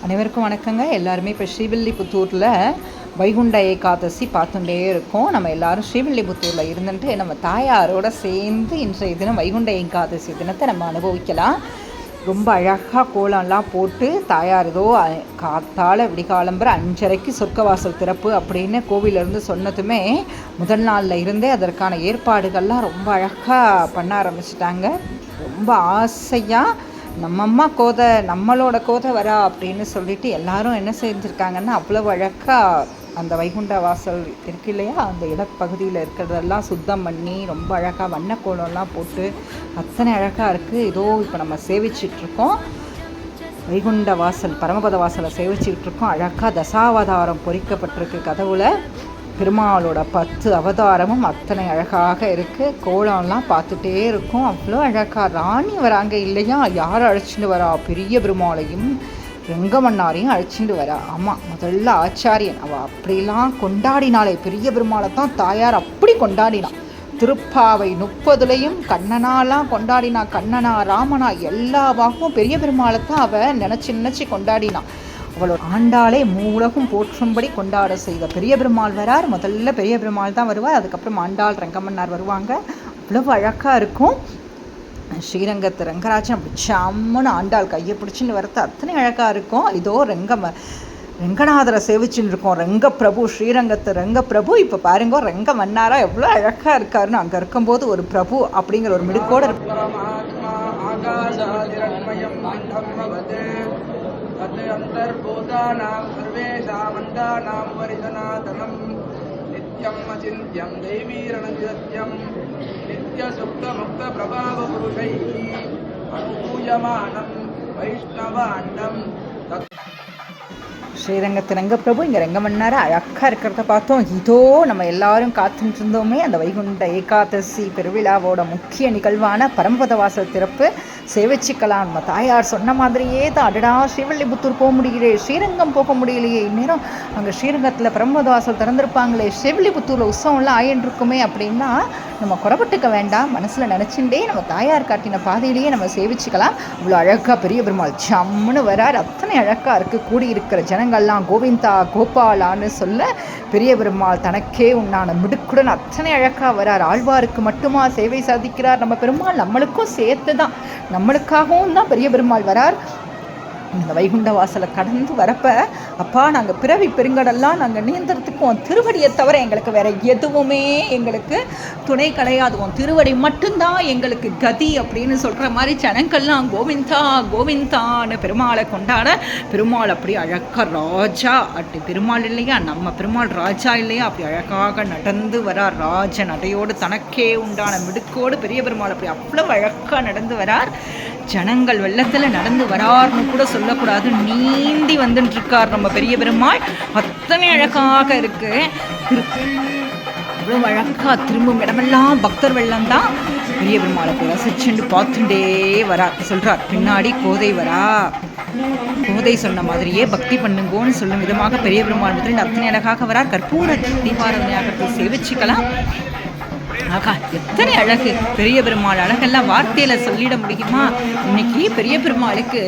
அனைவருக்கும் வணக்கங்க. எல்லாருமே இப்போ ஸ்ரீவில்லிபுத்தூரில் வைகுண்ட ஏகாதசி பார்த்துட்டே இருக்கோம். நம்ம எல்லாரும் ஸ்ரீவில்லிபுத்தூரில் இருந்துட்டு நம்ம தாயாரோட சேர்ந்து இன்றைய தினம் வைகுண்ட ஏகாதசி தினத்தை நம்ம அனுபவிக்கலாம். ரொம்ப அழகாக கோலம்லாம் போட்டு தாயார் ஏதோ காத்தால் விடிகாலம்புற 5:30 சொர்க்கவாசல் திறப்பு அப்படின்னு கோவிலிருந்து சொன்னதுமே முதல் நாளில் இருந்தே அதற்கான ஏற்பாடுகள்லாம் ரொம்ப அழகாக பண்ண ஆரம்பிச்சிட்டாங்க. ரொம்ப ஆசையாக நம்ம கோதை நம்மளோட கோதை வரா அப்படின்னு சொல்லிட்டு எல்லாரும் என்ன செஞ்சுருக்காங்கன்னா அவ்வளவு அழகாக அந்த வைகுண்ட வாசல் இருக்கு இல்லையா, அந்த இடப்பகுதியில் இருக்கிறதெல்லாம் சுத்தம் பண்ணி ரொம்ப அழகாக வண்ணக்கோலம்லாம் போட்டு அத்தனை அழகாக இருக்குது. இதோ இப்போ நம்ம சேவிச்சிட்ருக்கோம் வைகுண்ட வாசல், பரமபத வாசலை சேவிச்சிட்ருக்கோம். அழகாக தசாவதாரம் பொறிக்கப்பட்டிருக்கு கதவுல. பெருமாளோட 10 அவதாரமும் அத்தனை அழகாக இருக்குது. கோலம்லாம் பார்த்துட்டே இருக்கும். அவ்வளோ அழகாக ராணி வராங்க இல்லையா, யாரை அழைச்சிட்டு வரா? பெரிய பெருமாளையும் ரெங்கமன்னாரையும் அழைச்சிட்டு வரா. ஆமாம், முதல்ல ஆச்சாரியன் அவள் அப்படிலாம் கொண்டாடினாலே, பெரிய பெருமாளை தான் தாயார் அப்படி கொண்டாடினான். திருப்பாவை 30லையும் கண்ணனாலாம் கொண்டாடினா. கண்ணனா ராமனா எல்லா பாகமும் பெரிய பெருமாளை தான் அவள் நினச்சி கொண்டாடினான். அவளோட ஆண்டாளே மூலகும் போற்றும்படி கொண்டாட செய்த பெரிய பெருமாள் வரார். முதல்ல பெரிய பெருமாள் தான் வருவார், அதுக்கப்புறம் ஆண்டாள் ரெங்கமன்னார் வருவாங்க. அவ்வளவு அழகாக இருக்கும். ஸ்ரீரங்கத்து ரெங்கராஜன் அப்படி சம்மன்னு ஆண்டாள் கையை பிடிச்சின்னு வரது அத்தனை அழகாக இருக்கும். இதோ ரெங்கநாதரை சேவிச்சுன்னு இருக்கோம். ரெங்கப்பிரபு, ஸ்ரீரங்கத்து ரெங்கப்பிரபு. இப்போ பாருங்க ரெங்கமன்னாரா எவ்வளோ அழகாக இருக்காருன்னு. அங்கே இருக்கும்போது ஒரு பிரபு அப்படிங்கிற ஒரு மிடுக்கோடு இருக்கு. अंतर्भूतानां सर्वेषामण्डानां परिसनातनं नित्यं अचिन्त्यं दैवीरणनित्यं नित्यसुप्तमुक्तप्रभावपुरुषैः अनुभूयमानं वैष्णवाण्डं. ஸ்ரீரங்கத்து ரெங்கப்பிரபு இங்கே ரெங்கமன்னார அழகாக இருக்கிறத பார்த்தோம். இதோ நம்ம எல்லாரும் காத்துட்டு இருந்தோமே அந்த வைகுண்ட ஏகாதசி பெருவிழாவோட முக்கிய நிகழ்வான பரமபத வாசல் திறப்பு சேவிச்சுக்கலாம். நம்ம தாயார் சொன்ன மாதிரியே தான். அடடா, ஸ்ரீவில்லிபுத்தூர் போக முடியலையே, ஸ்ரீரங்கம் போக முடியலையே, இந்நேரம் அங்கே ஸ்ரீரங்கத்தில் பரமபத வாசல் திறந்திருப்பாங்களே, ஸ்ரீவில்லிபுத்தூரில் உற்சவம்லாம் ஆயின்னு இருக்குமே அப்படின்னா நம்ம குறப்பட்டுக்க வேண்டாம். மனசில் நினச்சிண்டே நம்ம தாயார் காட்டின பாதையிலேயே நம்ம சேவிச்சுக்கலாம். அவ்வளோ அழகாக பெரிய பெருமாள் ஜம்முன்னு வரார். அத்தனை அழகாக இருக்குது. கூடியிருக்கிற ஜனங்கள்லாம் கோவிந்தா கோபாலான்னு சொல்ல பெரிய பெருமாள் தனக்கே உண்டான மிடுக்குடன் அத்தனை அழகாக வரார். ஆழ்வாருக்கு மட்டுமா சேவை சாதிக்கிறார் நம்ம பெருமாள்? நம்மளுக்கும் சேர்த்து தான், நம்மளுக்காகவும் தான் பெரிய பெருமாள் வரார். இந்த வைகுண்ட வாசலை கடந்து வரப்ப அப்பா நாங்கள் பிறவி பெருங்கடெல்லாம் நாங்கள் நீந்தறதுக்கும் திருவடியை தவிர எங்களுக்கு வேற எதுவுமே எங்களுக்கு துணை கிடையாது, திருவடி மட்டும்தான் எங்களுக்கு கதி அப்படின்னு சொல்கிற மாதிரி ஜனங்கள்லாம் கோவிந்தா கோவிந்தான்னு பெருமாளை கொண்டாட. பெருமாள் அப்படி அழகாக ராஜா, அப்படி பெருமாள் இல்லையா, நம்ம பெருமாள் ராஜா இல்லையா, அப்படி அழகாக நடந்து வரார். ராஜ நடையோடு தனக்கே உண்டான மிடுக்கோடு பெரிய பெருமாள் அப்படி அவ்வளவு அழகாக நடந்து வரார். ஜனங்கள் வெள்ளத்தில் நடந்து வரார்னு கூட சொல்லக்கூடாது, நீந்தி வந்துட்டு இருக்கார் நம்ம பெரிய பெருமாள். அத்தனை அழகாக இருக்கு. அவ்வளோ அழகாக திரும்பும் இடமெல்லாம் பக்தர் வெள்ளம் தான். பெரிய பெருமாளை போய் ரசிச்சுட்டு பார்த்துட்டே வரார். சொல்றார் பின்னாடி கோதை வரா. கோதை சொன்ன மாதிரியே பக்தி பண்ணுங்கோன்னு சொல்லும் விதமாக பெரிய பெருமாள் முதலில் அத்தனை அழகாக வரார். கற்பூர தீபாராதனையாகத்தை சேவிச்சுக்கலாம். ஆகா, எத்தனை அழகு பெரிய பெருமாள்! அழகெல்லாம் வார்த்தையில சொல்லிட முடியுமா? இன்னைக்கு பெரிய பெருமாளுக்கு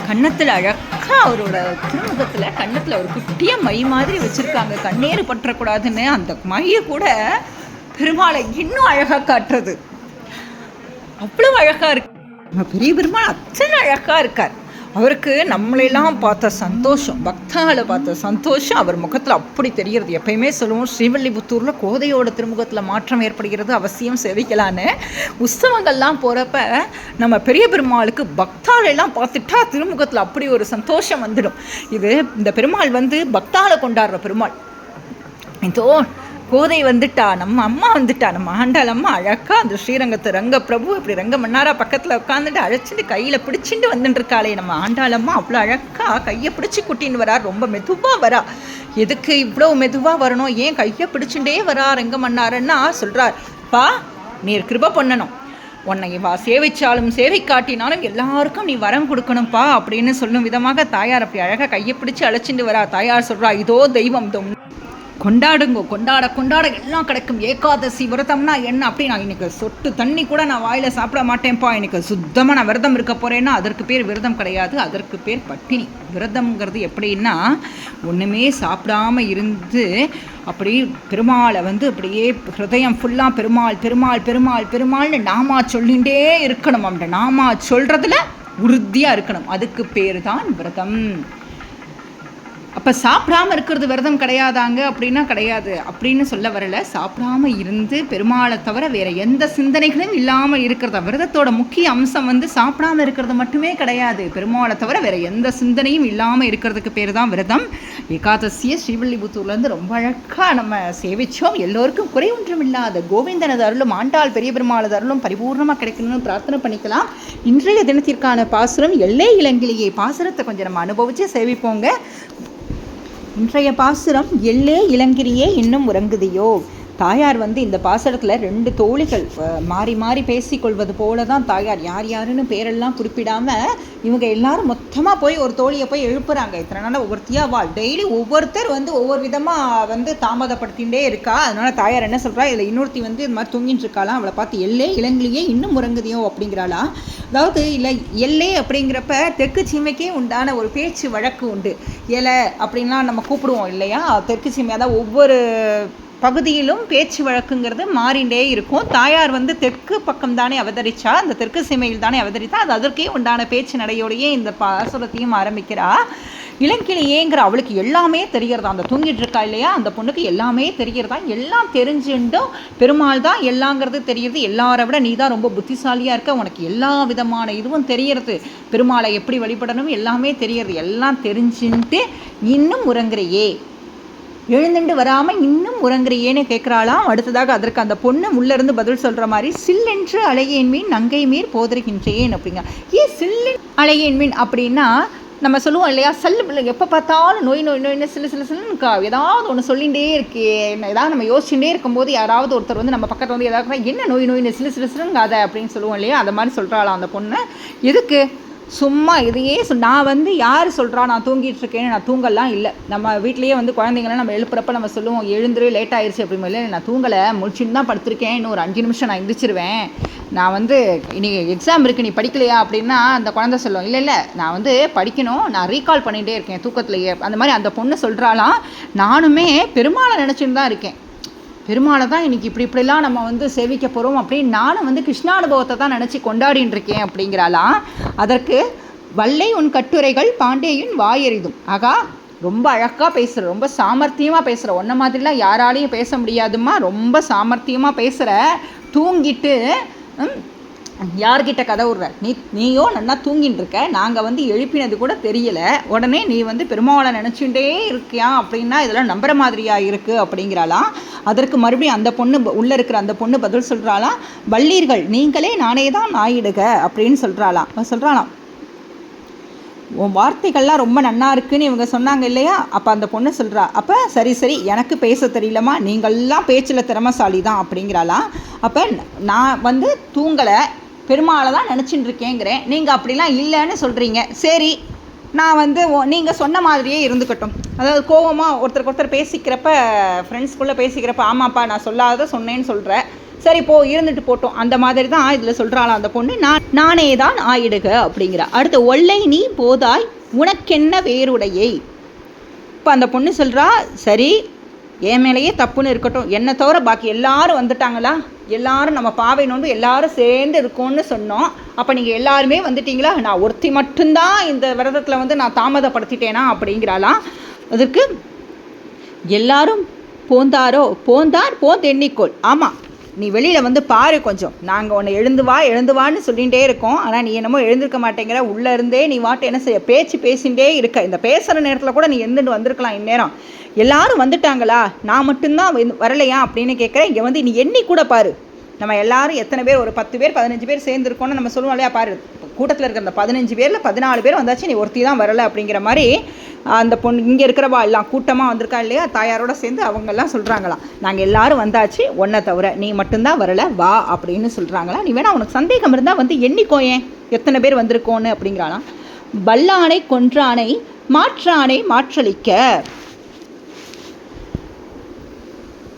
கன்னத்தில் அழகா அவரோட திருமுகத்துல கன்னத்துல ஒரு குட்டிய மை மாதிரி வச்சிருக்காங்க, கண்ணீர் பற்றக்கூடாதுன்னு. அந்த மையை கூட பெருமாளை இன்னும் அழகா காட்டுறது. அவ்வளவு அழகா இருக்கு பெரிய பெருமாள். அத்தனை அழகா இருக்கார். அவருக்கு நம்மளெல்லாம் பார்த்த சந்தோஷம், பக்தால பார்த்த சந்தோஷம் அவர் முகத்தில் அப்படி தெரிகிறது. எப்பயுமே சொல்லுவோம் ஸ்ரீவில்லிபுத்தூரில் கோதையோட திருமுகத்தில் மாற்றம் ஏற்படுகிறது, அவசியம் சேவிக்கலான்னு. உற்சவங்கள்லாம் போகிறப்ப நம்ம பெரிய பெருமாளுக்கு பக்தாலெல்லாம் பார்த்துட்டா திருமுகத்தில் அப்படி ஒரு சந்தோஷம் வந்துடும். இது இந்த பெருமாள் பக்தால கொண்டாடுற பெருமாள். இதோ கோதை வந்துட்டா, நம்ம அம்மா வந்துட்டா, நம்ம ஆண்டாள் அம்மா அழகா அந்த ஸ்ரீரங்கத்து ரங்கப்பிரபு இப்படி ரெங்கமன்னாரா பக்கத்தில் உட்காந்துட்டு அழைச்சிட்டு கையில் பிடிச்சிட்டு வந்துட்டு இருக்காளே நம்ம ஆண்டாள் அம்மா. அவ்வளோ அழகா கையை பிடிச்சி கூட்டின்னு வரா. ரொம்ப மெதுவாக வரா. எதுக்கு இவ்வளோ மெதுவாக வரணும், ஏன் கையை பிடிச்சுட்டே வரா ரெங்கமன்னாரன்னா சொல்கிறார், பா நீர் கிருபை பண்ணணும், உன்னை சேவிச்சாலும் சேவை காட்டினாலும் எல்லாருக்கும் நீ வரம் கொடுக்கணும்ப்பா அப்படின்னு சொல்லும் விதமாக தாயார் அப்படி அழகாக கையை பிடிச்சி அழைச்சிட்டு வரா. தாயார் சொல்கிறா, இதோ தெய்வம் கொண்டாடுங்கோ, கொண்டாட கொண்டாட எல்லாம் கிடைக்கும். ஏகாதசி விரதம்னா என்ன அப்படி நான் இன்னைக்கு சொட்டு தண்ணி கூட நான் வாயில் சாப்பிட மாட்டேன்ப்பா, எனக்கு சுத்தமாக நான் விரதம் இருக்க போகிறேன்னா அதற்கு பேர் விரதம் கிடையாது, அதற்கு பேர் பட்டினி. விரதம்ங்கிறது எப்படின்னா ஒன்றுமே சாப்பிடாமல் இருந்து அப்படி பெருமாளை அப்படியே ஹிருதயம் ஃபுல்லாக பெருமாள் பெருமாள் பெருமாள் பெருமாள்னு நாமா சொல்லிகிட்டே இருக்கணும். அந்த நாமா சொல்கிறதுல உறுதியாக இருக்கணும். அதுக்கு பேர் தான் விரதம். அப்போ சாப்பிடாமல் இருக்கிறது விரதம் கிடையாதாங்க அப்படின்னா கிடையாது அப்படின்னு சொல்ல வரல. சாப்பிடாமல் இருந்து பெருமாளை தவிர வேறு எந்த சிந்தனைகளும் இல்லாமல் இருக்கிறதா விரதத்தோட முக்கிய அம்சம். சாப்பிடாமல் இருக்கிறது மட்டுமே கிடையாது, பெருமாளை தவிர வேறு எந்த சிந்தனையும் இல்லாமல் இருக்கிறதுக்கு பேர் தான் விரதம். ஏகாதசியை ஸ்ரீவில்லிபுத்தூர்லேருந்து ரொம்ப அழகாக நம்ம சேவித்தோம். எல்லோருக்கும் குறை ஒன்றும் இல்லாத கோவிந்தனது அருளும் ஆண்டாள் பெரிய பெருமாளது அருளும் பரிபூர்ணமாக கிடைக்கணும்னு பிரார்த்தனை பண்ணிக்கலாம். இன்றைய தினத்திற்கான பாசுரம் எல்லை இளங்கிலேயே. பாசுரத்தை கொஞ்சம் நம்ம அனுபவித்து சேவிப்போங்க. இன்றைய பாசுரம் எல்லே இளங்கிரியே இன்னும் உறங்குதியோ. தாயார் இந்த பாசுரத்தில் 2 தோழிகள் மாறி மாறி பேசிக்கொள்வது போல தான் தாயார் யார் யாருன்னு பேரெல்லாம் குறிப்பிடாமல் இவங்க எல்லாரும் மொத்தமாக போய் ஒரு தோழியை போய் எழுப்புறாங்க. இத்தனை நாள் ஒவ்வொருத்தியாக வாழ் டெய்லி ஒவ்வொருத்தர் ஒவ்வொரு விதமாக தாமதப்படுத்திகிட்டே இருக்கா. அதனால் தாயார் என்ன சொல்கிறா, இதில் இன்னொருத்தி இது மாதிரி தூங்கிட்டு இருக்காளாம். அவளை பார்த்து எல்லே இளங்கிலேயே இன்னும் உறங்குதியோ அப்படிங்கிறாளா. அதாவது இல்லை எல்லே அப்படிங்கிறப்ப தெற்கு சீமைக்கே உண்டான ஒரு பேச்சு வழக்கு உண்டு. எலை அப்படின்லாம் நம்ம கூப்பிடுவோம் இல்லையா. தெற்கு சீமை அதாவது ஒவ்வொரு பகுதியிலும் பேச்சு வழக்குங்கிறது மாறிண்டே இருக்கும். தாயார் தெற்கு பக்கம் தானே அவதரிச்சா, அந்த தெற்கு சீமையில் தானே அவதரித்தா. அது அதற்கே உண்டான பேச்சு நடையோடையே இந்த பாசுரத்தையும் ஆரம்பிக்கிறா. இளங்கிளியேங்கிற அவளுக்கு எல்லாமே தெரிகிறதா. அந்த தூங்கிட்டு இருக்கா இல்லையா, அந்த பொண்ணுக்கு எல்லாமே தெரிகிறதா. எல்லாம் தெரிஞ்சுட்டும் பெருமாள் தான் எல்லாங்கிறது தெரியுது. எல்லாரை விட நீ தான் ரொம்ப புத்திசாலியாக இருக்க, உனக்கு எல்லா விதமான இதுவும் தெரிகிறது. பெருமாளை எப்படி வழிபடணும் எல்லாமே தெரிகிறது. எல்லாம் தெரிஞ்சுட்டு இன்னும் உறங்குறையே, எழுந்துட்டு வராமல் இன்னும் உறங்குறியேன்னு கேட்குறாளாம். அடுத்ததாக அதற்கு அந்த பொண்ணு உள்ளேருந்து பதில் சொல்கிற மாதிரி, சில்லென்று அலையேன் மீன் நங்கை மீர் போதருகின்றேன் அப்படிங்க. ஏன் சில்லென் அலையேன் மீன் அப்படின்னா நம்ம சொல்லுவோம் இல்லையா, சல்லு எப்போ பார்த்தாலும் நோய் நோய் நோய்னு சில்லுன்னு ஏதாவது ஒன்று சொல்லிகிட்டே இருக்கே. ஏதாவது நம்ம யோசிச்சுட்டே இருக்கும்போது யாராவது ஒருத்தர் நம்ம பக்கத்தில் ஏதாவது என்ன நோய் நோய்னு சில்லுன்னு அதை அப்படின்னு சொல்லுவோம் இல்லையா, அந்த மாதிரி சொல்கிறாளாம் அந்த பொண்ணு. எதுக்கு சும்மா இதையே நான் யார் சொல்கிறா நான் தூங்கிட்டு இருக்கேன்னு, நான் தூங்கலாம் இல்லை. நம்ம வீட்லேயே குழந்தைங்களாம் நம்ம எழுப்புறப்ப நம்ம சொல்லுவோம் எழுந்துரு லேட் ஆயிடுச்சு அப்படின்னு. இல்லை நான் தூங்கலை, முடிச்சுன்னு தான் படுத்திருக்கேன், இன்னும் ஒரு 5 நிமிஷம் நான் எந்திரிச்சிருவேன், நான் இன்னைக்கு எக்ஸாம் இருக்குது நீ படிக்கலையா அப்படின்னா அந்த குழந்தை சொல்லுவோம் இல்லை நான் படிக்கணும், நான் ரீகால் பண்ணிகிட்டே இருக்கேன் தூக்கத்துலையே. அந்த மாதிரி அந்த பொண்ணு சொல்கிறாலாம், நானுமே பெருமாளை நினச்சின்னு தான் இருக்கேன், பெருமாளை தான் இன்றைக்கி இப்படிலாம் நம்ம சேவிக்க போகிறோம் அப்படின்னு நானும் கிருஷ்ணானுபவத்தை தான் நினச்சி கொண்டாடின்னு இருக்கேன் அப்படிங்கிறாலாம். அதற்கு வல்லை உன் கட்டுரைகள் பாண்டேயின் வாயெறிதும். ஆகா ரொம்ப அழகாக பேசுகிற, ரொம்ப சாமர்த்தியமாக பேசுகிற, ஒன்றை மாதிரிலாம் யாராலையும் பேச முடியாதுமா, ரொம்ப சாமர்த்தியமாக பேசுகிற. தூங்கிட்டு யார்கிட்ட கதை விடுற, நீயோ நல்லா தூங்கின்னு இருக்க, நாங்கள் எழுப்பினது கூட தெரியலை, உடனே நீ பெருமாளை நினச்சிட்டே இருக்கியா அப்படின்னா இதெல்லாம் நம்புற மாதிரியாக இருக்குது அப்படிங்கிறாலாம். அதற்கு மறுபடியும் அந்த பொண்ணு உள்ளே இருக்கிற அந்த பொண்ணு பதில் சொல்கிறாளாம், வள்ளீர்கள் நீங்களே நானே தான் ஆயிடுக அப்படின்னு சொல்கிறாளாம். உன் வார்த்தைகள்லாம் ரொம்ப நன்னா இருக்குன்னு இவங்க சொன்னாங்க இல்லையா. அப்போ அந்த பொண்ணு சொல்கிறா, அப்போ சரி எனக்கு பேச தெரியலமா, நீங்கள்லாம் பேச்சில் திறமைசாலி தான் அப்படிங்கிறாலாம். அப்போ நான் தூங்கலை, பெருமாளை தான் நினச்சிட்டு இருக்கேங்கிறேன், நீங்கள் அப்படிலாம் இல்லைன்னு சொல்கிறீங்க. சரி நான் நீங்கள் சொன்ன மாதிரியே இருந்துக்கட்டும். அதாவது கோவமாக ஒருத்தருக்கு பேசிக்கிறப்ப, ஃப்ரெண்ட்ஸ்குள்ளே பேசிக்கிறப்ப, ஆமாப்பா நான் சொல்லாத சொன்னேன்னு சொல்கிறேன், சரி போ இருந்துட்டு போட்டோம், அந்த மாதிரி தான் இதில் சொல்கிறாளாம் அந்த பொண்ணு. நானே தான் ஆயிடுக அப்படிங்கிறா. அடுத்து ஒல்லை நீ போதாய் உனக்கென்ன வேறுடையை. இப்போ அந்த பொண்ணு சொல்கிறா, சரி என் மேலேயே தப்புன்னு இருக்கட்டும், என்னை தவிர பாக்கி எல்லாரும் வந்துட்டாங்களா, எல்லாரும் நம்ம பாவை நோன்பு எல்லாரும் சேர்ந்து இருக்கோம்னு சொன்னோம், அப்போ நீங்கள் எல்லாருமே வந்துட்டீங்களா, நான் ஒருத்தி மட்டும்தான் இந்த விரதத்தில் நான் தாமதப்படுத்திட்டேனா அப்படிங்கிறாலாம். அதுக்கு எல்லாரும் போந்தார் எண்ணிக்கோள். ஆமாம் நீ வெளியில் பாரு கொஞ்சம், நாங்கள் உன்னை எழுந்துவான்னு சொல்லிகிட்டே இருக்கோம், ஆனால் நீ என்னமோ எழுந்திருக்க மாட்டேங்கிற, உள்ளே இருந்தே நீ என்ன செய்ய பேசிகிட்டே இருக்க, இந்த பேசுகிற நேரத்தில் கூட நீ எழுந்துட்டு வந்திருக்கலாம் இந்நேரம். எல்லாரும் வந்துட்டாங்களா, நான் மட்டும்தான் வரலையா அப்படின்னு கேட்குறேன். இங்கே நீ எண்ணி கூட பாரு, நம்ம எல்லாரும் எத்தனை பேர், ஒரு 10 பேர் 15 பேர் சேர்ந்துருக்கோன்னு நம்ம சொல்லுவோம் இல்லையா, பாரு கூட்டத்தில் இருக்கிற அந்த 15 பேரில் 14 பேர் வந்தாச்சு, நீ ஒருத்தி தான் வரலை அப்படிங்கிற மாதிரி அந்த பொண்ணு இங்கே இருக்கிறவா எல்லாம் கூட்டமாக வந்திருக்கா இல்லையா, தாயாரோட சேர்ந்து அவங்கெல்லாம் சொல்கிறாங்களாம், நாங்கள் எல்லாரும் வந்தாச்சு, ஒன்றை தவிர நீ மட்டும்தான் வரலை வா அப்படின்னு சொல்கிறாங்களா. நீ வேணா உனக்கு சந்தேகம் இருந்தால் எண்ணிக்கோயேன் எத்தனை பேர் வந்திருக்கோன்னு அப்படிங்கிறாளாம். வல்லானை கொன்றானை மாற்றானை மாற்றளிக்க.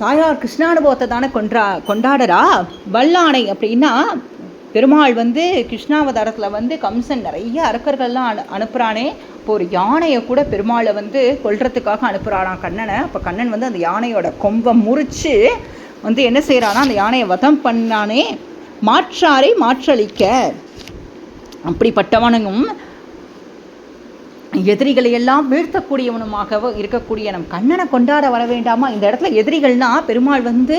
தாயார் கிருஷ்ணானுபவத்தை தானே கொண்டாடுறா. வல்லானை அப்படின்னா பெருமாள் வந்து கிருஷ்ணாவதாரத்தில் வந்து கம்சன் நிறைய அரக்கர்கள்லாம் அனுப்புகிறானே. இப்போ ஒரு யானையை கூட பெருமாளை வந்து கொல்றதுக்காக அனுப்புகிறானான் கண்ணனை. அப்போ கண்ணன் வந்து அந்த யானையோட கொம்பை முறித்து வந்து என்ன செய்கிறானா, அந்த யானையை வதம் பண்ணானே. மாற்றாரை மாற்றளிக்க அப்படிப்பட்டவனும் எதிரிகளை எல்லாம் வீழ்த்தக்கூடியவனுமாக இருக்கக்கூடிய நம் கண்ணனை கொண்டாட வர வேண்டாமா? இந்த இடத்துல எதிரிகள்னா பெருமாள் வந்து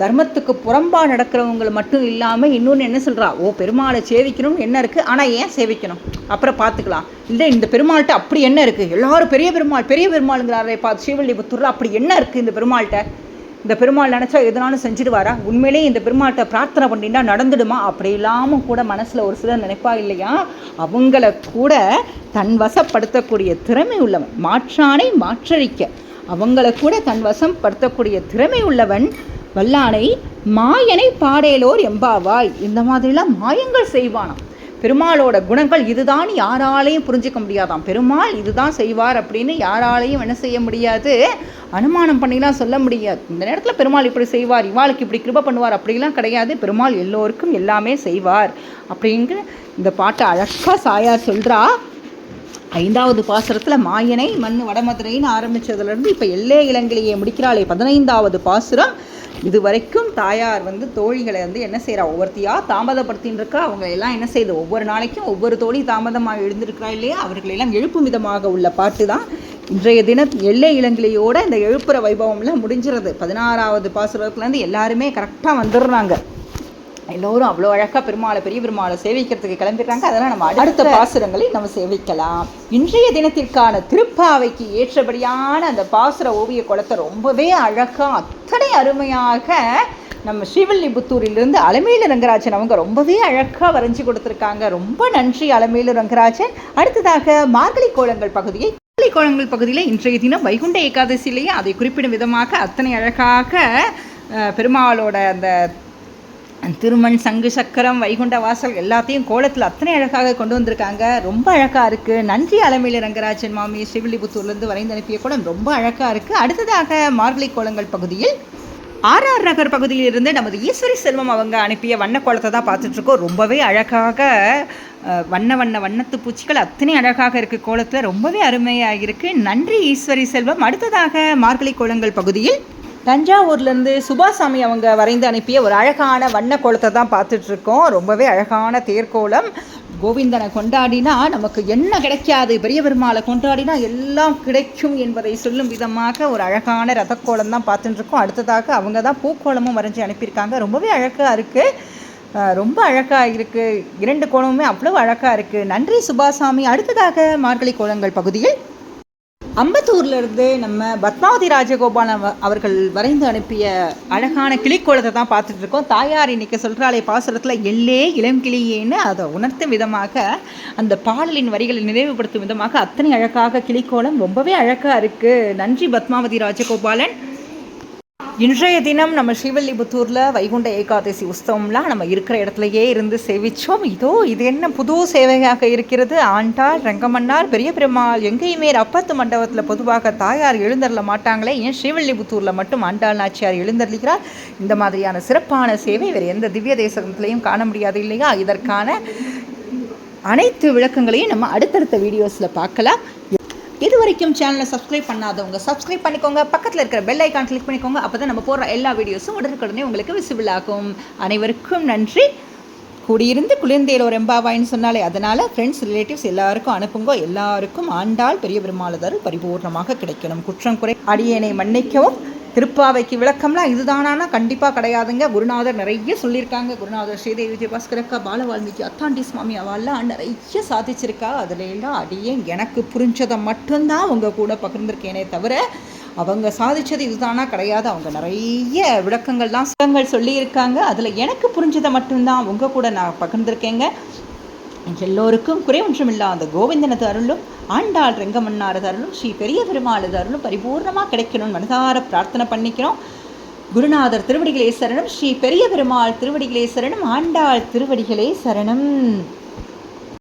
தர்மத்துக்கு புறம்பாக நடக்கிறவங்களை மட்டும் இல்லாமல் இன்னொன்று என்ன சொல்கிறா, ஓ பெருமாளை சேவிக்கணும்னு என்ன இருக்குது, ஆனால் ஏன் சேவிக்கணும் அப்புறம் பார்த்துக்கலாம். இல்லை இந்த பெருமாள்கிட்ட அப்படி என்ன இருக்குது, எல்லாரும் பெரிய பெருமாளுங்கிறாரே பார்த்து ஸ்ரீவில்லிபுத்தூரில் அப்படி என்ன இருக்குது இந்த பெருமாள்கிட்ட, இந்த பெருமாள் நினச்சா எதுனாலும் செஞ்சுடுவாரா, உண்மையிலேயே இந்த பெருமாள்கிட்ட பிரார்த்தனை பண்ணிட்டா நடந்துடுமா, அப்படி இல்லாமல் கூட மனசில் ஒரு சிலர் நினைப்பா இல்லையா. அவங்கள கூட தன் வசப்படுத்தக்கூடிய திறமை உள்ளவன், மாற்றானை மாற்றழிக்க அவங்கள கூட தன் வசம் படுத்தக்கூடிய திறமை உள்ளவன் வல்லானை மாயனை பாடேலோர் எம்பாவாய். இந்த மாதிரிலாம் மாயங்கள் செய்வானாம். பெருமாளோட குணங்கள் இதுதான் யாராலையும் புரிஞ்சிக்க முடியாதாம். பெருமாள் இதுதான் செய்வார் அப்படின்னு யாராலையும் என்ன செய்ய முடியாது, அனுமானம் பண்ணிலாம் சொல்ல முடியாது. இந்த நேரத்தில் பெருமாள் இப்படி செய்வார், இவாளுக்கு இப்படி கிருபை பண்ணுவார் அப்படிலாம் கிடையாது. பெருமாள் எல்லோருக்கும் எல்லாமே செய்வார் அப்படிங்கிற இந்த பாட்டை அழகாக சாயார் சொல்கிறா. 5வது பாசுரத்தில் மாயனை மண் வடமதுரைன்னு ஆரம்பித்ததுலேருந்து இப்போ எல்லே இளங்கிலேயே முடிக்கிறாளே 15வது பாசுரம். இது வரைக்கும் தாயார் வந்து தோழிகளை வந்து என்ன செய்கிறா, ஒவ்வொருத்தையாக தாமதப்படுத்தின்னு இருக்கா. அவங்க எல்லாம் என்ன செய்யுது, ஒவ்வொரு நாளைக்கும் ஒவ்வொரு தோழி தாமதமாக எழுந்திருக்கிறா இல்லையா, அவர்களெல்லாம் எழுப்பும் விதமாக உள்ள பாட்டு தான் இன்றைய தினம் எல்லை இளங்கிலையோட இந்த எழுப்புற வைபவம்லாம் முடிஞ்சிருது. 16வது பாசுரத்துலேருந்து எல்லாருமே கரெக்டாக வந்துடுறாங்க. எல்லோரும் அவ்வளோ அழகாக பெரிய பெருமாளை சேவிக்கிறதுக்கு கிளம்பிடுறாங்க. அதெல்லாம் நம்ம அடுத்த பாசுரங்களை நம்ம சேவிக்கலாம். இன்றைய தினத்திற்கான திருப்பாவைக்கு ஏற்றபடியான அந்த பாசுர ஓவிய குளத்தை ரொம்பவே அழகாக அத்தனை அருமையாக நம்ம ஸ்ரீவில்லிபுத்தூரிலிருந்து அலமேலு ரங்கராஜன் அவங்க ரொம்பவே அழகாக வரைஞ்சி கொடுத்துருக்காங்க. ரொம்ப நன்றி அலமேலு ரங்கராஜன். அடுத்ததாக மார்கழி கோலங்கள் பகுதியில் இன்றைய தினம் வைகுண்ட ஏகாதசியிலேயே அதை குறிப்பிடும் விதமாக அத்தனை அழகாக பெருமாளோட அந்த திருமண் சங்கு சக்கரம் வைகுண்ட வாசல் எல்லாத்தையும் கோலத்தில் அத்தனை அழகாக கொண்டு வந்திருக்காங்க. ரொம்ப அழகாக இருக்குது. நன்றி அலமேலு ரங்கராஜன் மாமி ஸ்ரீவில்லிபுத்தூர்லேருந்து வரைந்து அனுப்பிய கோலம் ரொம்ப அழகாக இருக்குது. அடுத்ததாக மார்கழி கோலங்கள் பகுதியில் RR நகர் பகுதியிலிருந்து நமது ஈஸ்வரி செல்வம் அவங்க அனுப்பிய வண்ண கோலத்தை தான் பார்த்துட்ருக்கோம். ரொம்பவே அழகாக வண்ணத்து பூச்சிகள் அத்தனை அழகாக இருக்குது. கோலத்தில் ரொம்பவே அருமையாக இருக்குது. நன்றி ஈஸ்வரி செல்வம். அடுத்ததாக மார்கழி கோலங்கள் பகுதியில் தஞ்சாவூர்லேருந்து சுபாசாமி அவங்க வரைந்து அனுப்பிய ஒரு அழகான வண்ண கோலத்தை தான் பார்த்துட்ருக்கோம். ரொம்பவே அழகான தேர்கோலம். கோவிந்தனை கொண்டாடினா நமக்கு என்ன கிடைக்காது, பெரிய பெருமாளை கொண்டாடினா எல்லாம் கிடைக்கும் என்பதை சொல்லும் விதமாக ஒரு அழகான ரதக்கோலம் தான் பார்த்துட்டுருக்கோம். அடுத்ததாக அவங்க தான் பூக்கோலமும் வரைஞ்சி அனுப்பியிருக்காங்க. ரொம்பவே அழகாக இருக்குது, ரொம்ப அழகாக இருக்குது. 2 கோலமுமே அவ்வளோ அழகாக இருக்குது. நன்றி சுபாசாமி. அடுத்ததாக மார்கழி கோலங்கள் பகுதியில் அம்பத்தூர்லேருந்து நம்ம பத்மாவதி ராஜகோபாலன் அவர்கள் வரைந்து அனுப்பிய அழகான கிளிக்கோலத்தை தான் பார்த்துட்ருக்கோம். தாயார் இன்னைக்கு சொல்கிறாளே பாசுரத்தில் எல்லே இளம் கிளியேன்னு அதை உணர்த்தும் விதமாக அந்த பாடலின் வரிகளை நினைவுபடுத்தும் விதமாக அத்தனை அழகாக கிளிக்கோலம் ரொம்பவே அழகாக இருக்குது. நன்றி பத்மாவதி ராஜகோபாலன். இன்றைய தினம் நம்ம ஸ்ரீவில்லிபுத்தூரில் வைகுண்ட ஏகாதசி உற்சவம்லாம் நம்ம இருக்கிற இடத்துலையே இருந்து சேவித்தோம். இது என்ன புது சேவையாக இருக்கிறது. ஆண்டாள் ரங்கமன்னார் பெரிய பெருமாள் எங்கேயுமே அப்பத்து மண்டபத்தில் பொதுவாக தாயார் எழுந்தருள மாட்டாங்களே, ஏன் ஸ்ரீவில்லிபுத்தூரில் மட்டும் ஆண்டாள் நாச்சியார் எழுந்தருளிக்கிறார். இந்த மாதிரியான சிறப்பான சேவை வேறு எந்த திவ்ய தேசத்துலையும் காண முடியாது இல்லையா. இதற்கான அனைத்து விளக்கங்களையும் நம்ம அடுத்தடுத்த வீடியோஸில் பார்க்கலாம். இது வரைக்கும் சேனலை சப்ஸ்கிரைப் பண்ணாதவங்க சப்ஸ்கிரைப் பண்ணிக்கோங்க. பக்கத்தில் இருக்கிற பெல் ஐக்கான் கிளிக் பண்ணிக்கோங்க. அப்போ தான் நம்ம போடுற எல்லா வீடியோஸும் உடனுக்குடனே உங்களுக்கு விசிபிள் ஆகும். அனைவருக்கும் நன்றி. கூடியிருந்து குளிர்ந்தேலோர் எம்பாவாயின்னு சொன்னாலே அதனால் ஃப்ரெண்ட்ஸ் ரிலேட்டிவ்ஸ் எல்லாருக்கும் அனுப்புங்க. எல்லாருக்கும் ஆண்டாள் பெரிய பெருமாளர் பரிபூர்ணமாக கிடைக்கணும். குற்றம் குறை அடியேனை மன்னிக்கவும். திருப்பாவைக்கு விளக்கம்லாம் இதுதானா? கண்டிப்பாக கிடையாதுங்க. குருநாதர் நிறைய சொல்லியிருக்காங்க. குருநாதர் ஸ்ரீதேவி விஜயபாஸ்கரக்கா, பாலவால்மீகி, அத்தாண்டி சுவாமி அவெல்லாம் நிறைய சாதிச்சிருக்கா. அதில் எல்லாம் அடியே எனக்கு புரிஞ்சதை மட்டும்தான் உங்கள் கூட பகிர்ந்திருக்கேனே தவிர அவங்க சாதித்தது இதுதானா கிடையாது. அவங்க நிறைய விளக்கங்கள்லாம் சொல்லியிருக்காங்க. அதில் எனக்கு புரிஞ்சதை மட்டும்தான் உங்கள் கூட நான் பகிர்ந்திருக்கேங்க. எல்லோருக்கும் குறை ஒன்றுமில்லாத கோவிந்தனது அருளும் ஆண்டாள் ரெங்கமன்னாரது அருளும் ஸ்ரீ பெரிய பெருமாளது அருளும் பரிபூர்ணமாக கிடைக்கணும்னு மனதார பிரார்த்தனை பண்ணிக்கிறோம். குருநாதர் திருவடிகளே சரணம். ஸ்ரீ பெரிய பெருமாள் திருவடிகளே சரணம். ஆண்டாள் திருவடிகளே சரணம்.